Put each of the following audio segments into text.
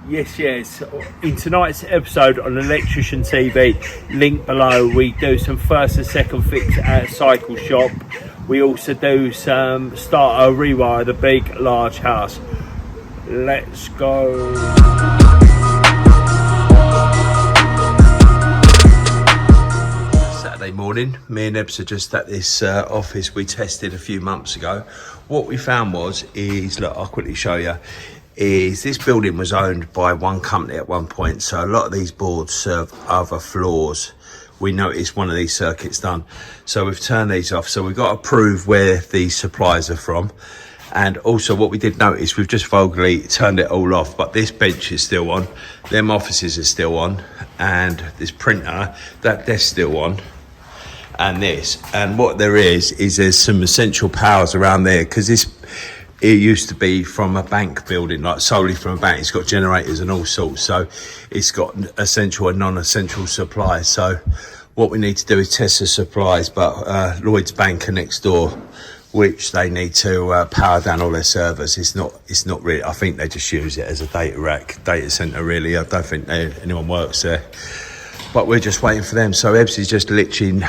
Yes. In tonight's episode on Electrician TV, link below, we do some first and second fix at a cycle shop. We also do some starter rewire the big large house. Let's go. Saturday morning, me and Ebs are just at this office we tested a few months ago. What we found is, look, I'll quickly show you, is this building was owned by one company at one point, so a lot of these boards serve other floors. We noticed one of these circuits done, so we've turned these off. So we've got to prove where these supplies are from, and also what we did notice, we've just vulgarly turned it all off, but this bench is still on, them offices are still on, and this printer, that desk still on, and this. And what there is there's some essential powers around there, because it used to be from a bank building, like solely from a bank. It's got generators and all sorts, so it's got essential and non-essential supplies. So what we need to do is test the supplies, but Lloyd's Bank are next door, which they need to power down all their servers. It's not really, I think they just use it as a data center really. I don't think anyone works there, but we're just waiting for them. So Ebbs is just literally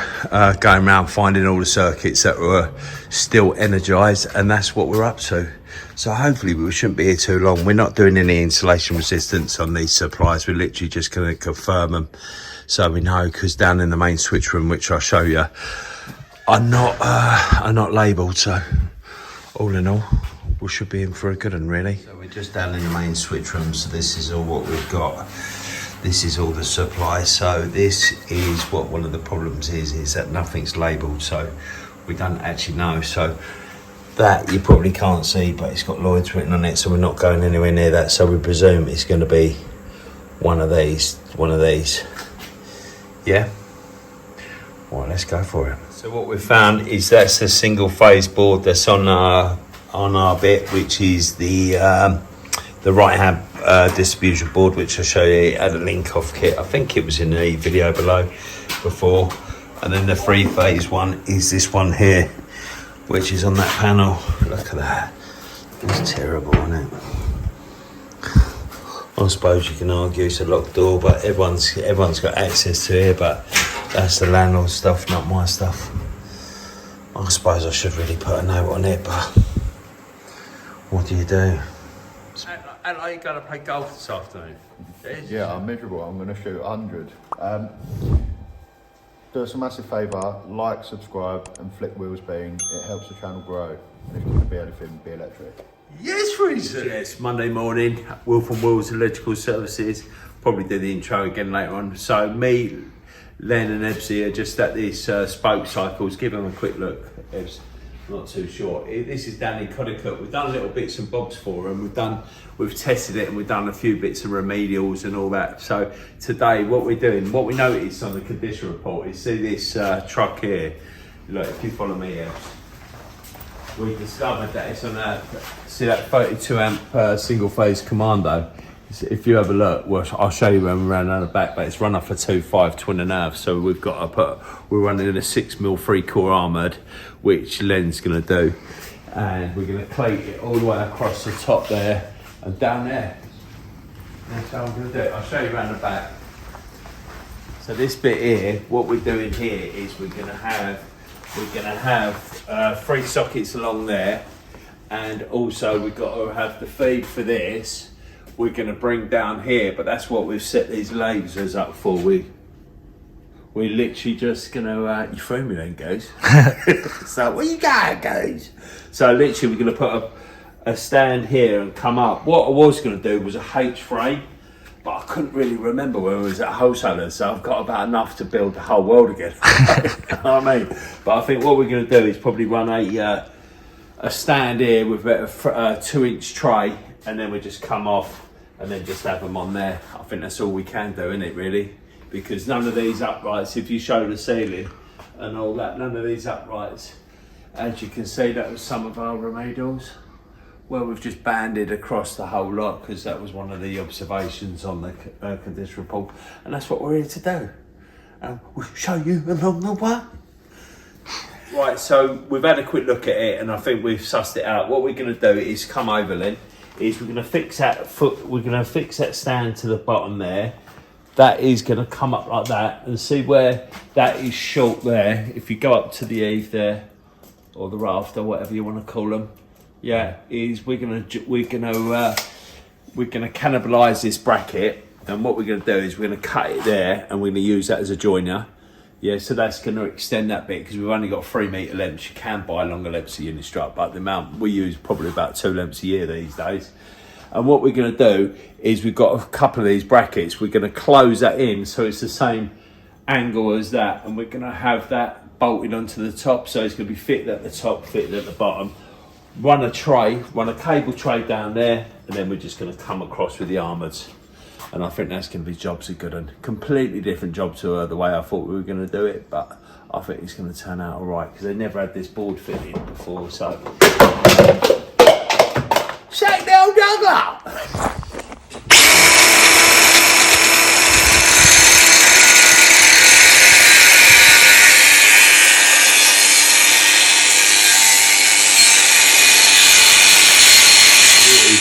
going around finding all the circuits that were still energized, and that's what we're up to. So hopefully we shouldn't be here too long. We're not doing any insulation resistance on these supplies. We're literally just going to confirm them so we know, because down in the main switch room, which I'll show you, are not labelled. So all in all, we should be in for a good one really. So we're just down in the main switch room, so this is all what we've got. This is all the supplies. So this is what one of the problems is that nothing's labelled, so we don't actually know. So that you probably can't see, but it's got Lloyd's written on it, so we're not going anywhere near that. So we presume it's going to be one of these. Yeah. Well, let's go for it. So what we've found is that's a single phase board that's on our bit, which is the right hand distribution board, which I'll show you at a link off kit. I think it was in the video below before. And then the 3-phase one is this one here, which is on that panel. Look at that. It's terrible, isn't it? I suppose you can argue it's a locked door, but everyone's got access to it, but that's the landlord's stuff, not my stuff. I suppose I should really put a note on it, but what do you do? And are you going to play golf this afternoon? Yeah, I'm miserable. I'm going to shoot 100. Do us a massive favour, like, subscribe and flick wheels bean. It helps the channel grow. And if you want to be anything, be electric. Yes, Reason. Yes, Monday morning, Will from Will's Electrical Services. Probably do the intro again later on. So me, Len and Ebsy are just at these spoke cycles. Give them a quick look, Ebs. Not too short. This is down in Connecticut. We've done little bits and bobs for them. We've tested it and we've done a few bits of remedials and all that. So today, what we're doing, what we noticed on the condition report is, see this truck here. Look, if you follow me here, we discovered that it's on a, see that 32 amp single phase commando. If you have a look, well, I'll show you when we're around the back, but it's run off a 2.5 twin and a half. So we've got to we're running in a 6mm 3-core armoured, which Len's going to do. And we're going to cleat it all the way across the top there and down there. That's how I'm going to do it. I'll show you around the back. So this bit here, what we're doing here is we're going to have 3 sockets along there, and also we've got to have the feed for this. We're going to bring down here, but that's what we've set these lasers up for. We're literally just going to, you threw me then, guys. So, where you going, guys? So literally we're going to put a stand here and come up. What I was going to do was a H-frame, but I couldn't really remember when I was at wholesaler, so I've got about enough to build the whole world again. You know what I mean? But I think what we're going to do is probably run a stand here with a 2-inch tray, and then we just come off and then just have them on there. I think that's all we can do, isn't it, really? Because none of these uprights, if you show the ceiling and all that, none of these uprights, as you can see, that was some of our remedials. Well, we've just banded across the whole lot, because that was one of the observations on the condition report, and that's what we're here to do. We'll show you along the way. Right, so we've had a quick look at it, and I think we've sussed it out. What we're going to do is come over, Len, is we're going to fix that foot. We're going to fix that stand to the bottom there. That is going to come up like that, and see where that is short there. If you go up to the eave there, or the raft, or whatever you want to call them, yeah, is we're gonna cannibalise this bracket, and what we're gonna do is we're gonna cut it there, and we're gonna use that as a joiner. Yeah, so that's gonna extend that bit because we've only got 3 metre lengths. You can buy longer lengths of unistruct, but the amount we use probably about 2 lengths a year these days. And what we're going to do is we've got a couple of these brackets. We're going to close that in so it's the same angle as that, and we're going to have that bolted onto the top, so it's going to be fitted at the top, fitted at the bottom. Run a cable tray down there, and then we're just going to come across with the armours. And I think that's going to be jobs are good, and completely different job to the way I thought we were going to do it, but I think it's going to turn out all right because they never had this board fitted before. So shake the old juggler!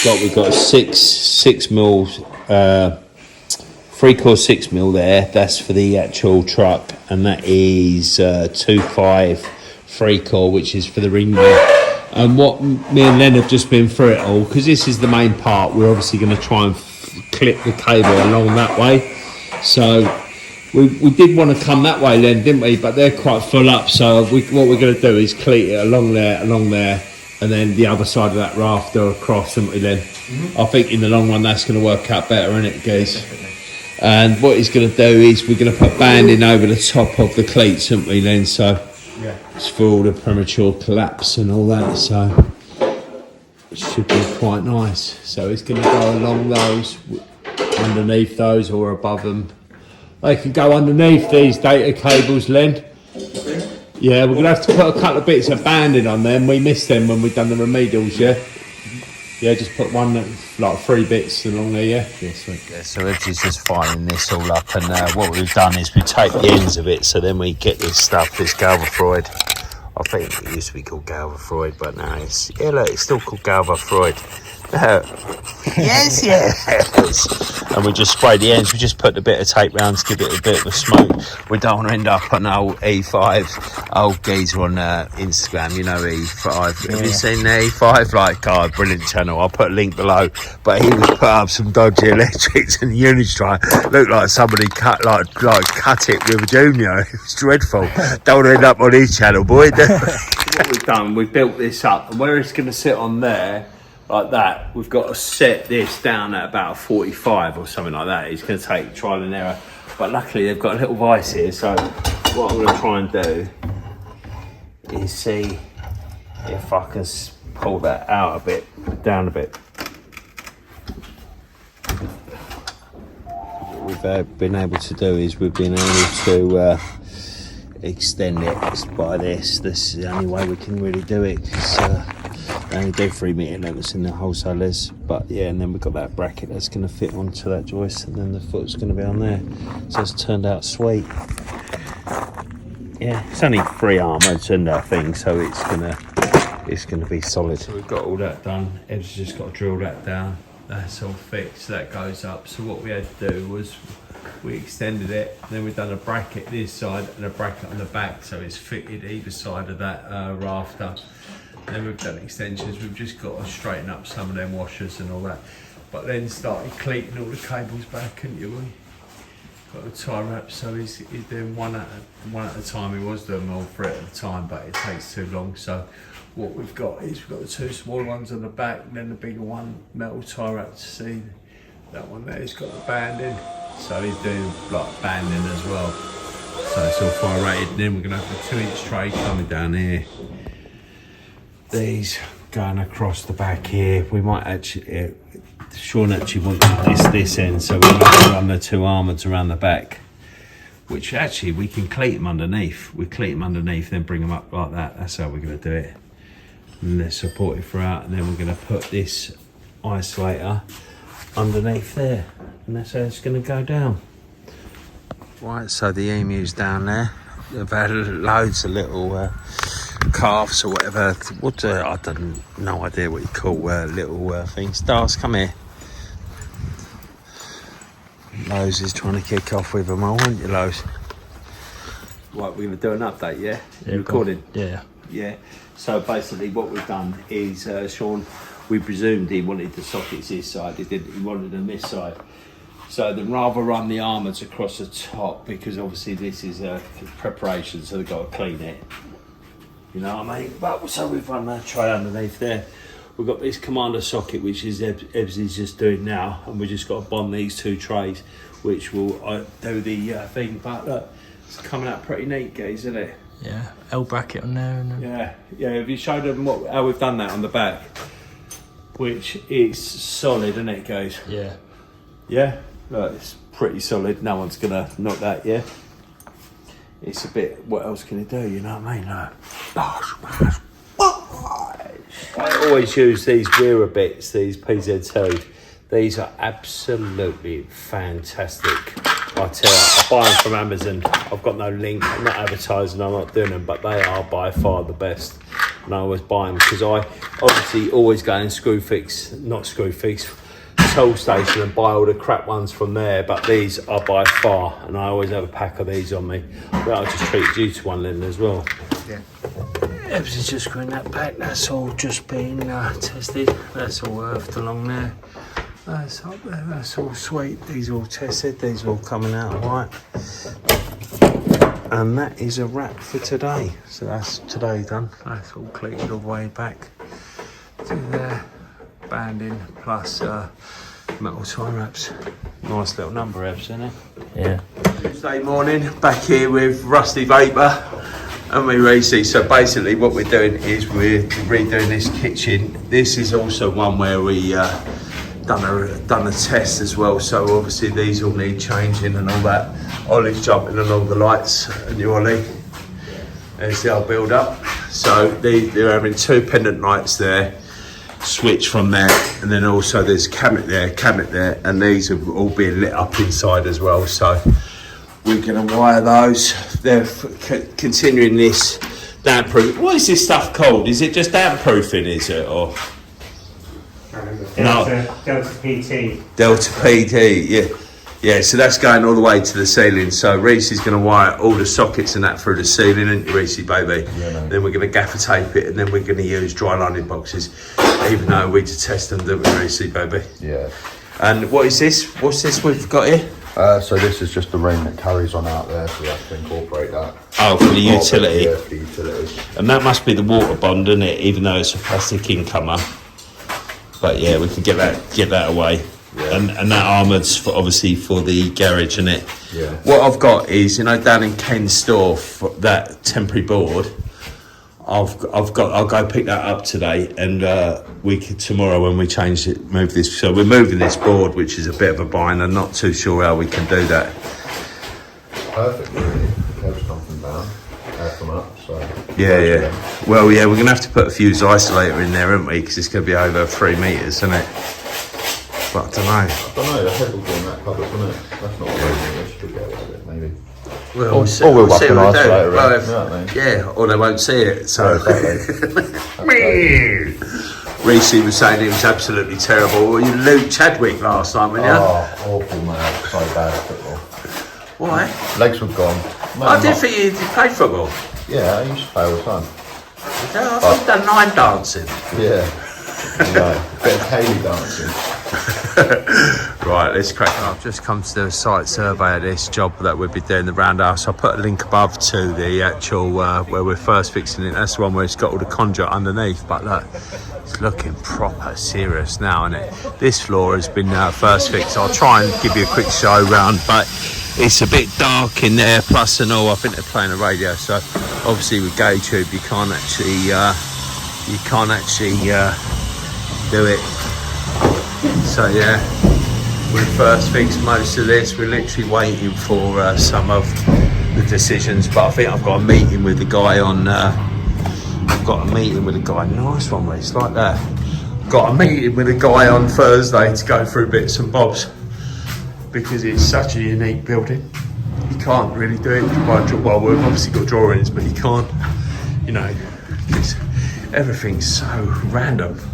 We've got a 6 mil 3/4 6 mil there. That's for the actual truck, and that is 2.5 3/4, which is for the ring gear. And what me and Len have just been through it all, because this is the main part. We're obviously going to try and clip the cable along that way. So we did want to come that way, Len, didn't we? But they're quite full up. So what we're going to do is cleat it along there, and then the other side of that rafter across, haven't we, Len? Mm-hmm. I think in the long run that's going to work out better, isn't it, guys? Definitely. And what he's going to do is we're going to put banding over the top of the cleats, haven't we, Len? So yeah, it's for all the premature collapse and all that. So it should be quite nice. So it's going to go along those, underneath those, or above them. They can go underneath these data cables, Len. Yeah, we're going to have to put a couple of bits of banding on them. We missed them when we've done the remedials, yeah? Yeah, just put one, like 3 bits along there, yeah? Yeah, sweet. Yeah, so Ebbsy's just firing this all up, and what we've done is we take the ends of it, so then we get this stuff, this Galvafroid. I think it used to be called Galvafroid, but now it's, yeah, look, it's still called Galvafroid. Yes. And we just spray the ends. We just put a bit of tape round to give it a bit of a smoke. We don't want to end up on old E5. Old geezer on Instagram, you know E5. Have you seen the E5? Like, oh, brilliant channel. I'll put a link below. But he was put up some dodgy electrics and unistruct. Looked like somebody cut it with a junior. It was dreadful. Don't want to end up on his channel, boy. What we've done, we've built this up, and where it's going to sit on there like that, we've got to set this down at about 45 or something like that. It's going to take trial and error, but luckily they've got a little vice here, so what I'm going to try and do is see if I can pull that out a bit, down a bit. What we've been able to do is we've been able to extend it by this. This is the only way we can really do it, because they only do 3 metre lengths in the wholesalers. But yeah, and then we've got that bracket that's going to fit onto that joist, and then the foot's going to be on there. So it's turned out sweet. Yeah, it's only 3 armours and that thing, so it's gonna be solid. So we've got all that done. Ed's just got to drill that down. That's all fixed. That goes up. So what we had to do was we extended it, and then we've done a bracket this side and a bracket on the back, so it's fitted either side of that rafter. And then we've done extensions. We've just got to straighten up some of them washers and all that, but then started cleating all the cables back, couldn't you? Got a tie wrap, so he's doing one at a time. He was doing all 3 at a time, but it takes too long. So what we've got is we've got the 2 small ones on the back, and then the bigger one, metal tie wrap to see. That one there, he's got the banding, so he's doing like banding as well. So it's all fire rated. And then we're gonna have a 2-inch tray coming down here. These going across the back here. We might actually, Sean actually wants this end, so we're going to run the 2 armours around the back, which actually we can cleat them underneath. We cleat them underneath, then bring them up like that. That's how we're going to do it. And they're supported throughout, and then we're going to put this isolator underneath there, and that's how it's going to go down. Right, so the emu's down there. They've had loads of little calves or whatever. I don't no idea what you call little things. Stars, come here. Lowe's is trying to kick off with them all, aren't you, Lowe's? Right, we're going to do an update, yeah? Yeah, recording? Yeah. Yeah. So basically what we've done is, Sean, we presumed he wanted the sockets this side, he wanted them this side. So then rather run the armours across the top, because obviously this is a preparation, so they've got to clean it. You know what I mean? But so we've run that tray underneath there. We've got this commander socket, which is Ebbsy's just doing now, and we just got to bond these two trays, which will do the thing. But look, it's coming out pretty neat, guys, isn't it? Yeah. L bracket on there. And Yeah. Have you showed them how we've done that on the back? Which is solid, isn't it, guys? Yeah. Yeah. Look, it's pretty solid. No one's gonna knock that. Yeah. It's a bit. What else can it do? You know what I mean? I always use these Wearer bits, these PZ2. These are absolutely fantastic. I tell you, I buy them from Amazon. I've got no link, I'm not advertising, I'm not doing them, but they are by far the best. And I always buy them because I obviously always go in tool station and buy all the crap ones from there, but these are by far, and I always have a pack of these on me. But I just treated you to one then as well. Yeah. Everything's just going that back. That's all just been tested. That's all earthed along there. That's up there. That's all sweet. These are all tested. These are all coming out right. And that is a wrap for today. So that's today done. That's all cleated all the way back to there. Banding plus metal tie wraps. Nice little number, Ebbs, isn't it? Yeah. Tuesday morning, back here with Rusty Vapor. And we Reese. So basically what we're doing is we're redoing this kitchen. This is also one where we done a test as well. So obviously these all need changing and all that. Ollie's jumping on all the lights, and you Ollie. There's the old build up. So they're having two pendant lights there, switch from there, and then also there's cabinet there, and these are all being lit up inside as well. So we're going to wire those. They're continuing this damp proof. What is this stuff called? Is it just damp proofing, is it? Or Delta PT. Delta PD, yeah. Yeah, so that's going all the way to the ceiling. So Reese is going to wire all the sockets and that through the ceiling, isn't you, Reese, baby? Yeah, no. Then we're going to gaffer tape it, and then we're going to use dry lining boxes, even though we detest them, don't we, Reese, baby? Yeah. And what is this? What's this we've got here? So this is just the ring that carries on out there, so we have to incorporate that. Oh, for the utility. Yeah, for the utility. And that must be the water bond, isn't it? Even though it's a plastic incomer. But yeah, we can get that away. Yeah. And that armoured's obviously for the garage, isn't it? Yeah. What I've got is, you know, down in Ken's store, for that temporary board, I'll go pick that up today, and we could tomorrow when we change it, move this. So we're moving this board, which is a bit of a bind. I'm not too sure how we can do that. Perfect, really. Cabs come from down, come up. So Yeah. Well, yeah, we're gonna have to put a fuse isolator in there, aren't we? Because it's gonna be over 3 metres, isn't it? But I don't know. The head will be in that cupboard, wouldn't it? That's not really, we should get with it, maybe. Well, Or we'll whack an isolator in, well, you know what I mean? yeah, or they won't see it. So Exactly. Reese was saying it was absolutely terrible. Well, you Luke Chadwick last time, weren't you? Oh, awful, man. So bad at football. Why? Legs were gone. I did think you played football. Yeah, I used to play all the time. I've done line dancing. Yeah. No, bit of Haley dancing. Right, let's crack on. I've just come to do a site survey of this job that we'll be doing the roundhouse. I'll put a link above to the actual where we're first fixing it. That's the one where it's got all the conduit underneath, but look, it's looking proper serious now, isn't it? This floor has been first fixed. I'll try and give you a quick show round, but it's a bit dark in there, plus and all. I think they're playing a radio, so obviously with gauge tube you can't actually do it. So yeah, we first fixed most of this. We're literally waiting for some of the decisions, but I think I've got a meeting with the guy on nice one, mate, it's like that. Got a meeting with a guy on Thursday to go through bits and bobs, because it's such a unique building. You can't really do it by, well, we've obviously got drawings, but you can't, you know, Everything's so random.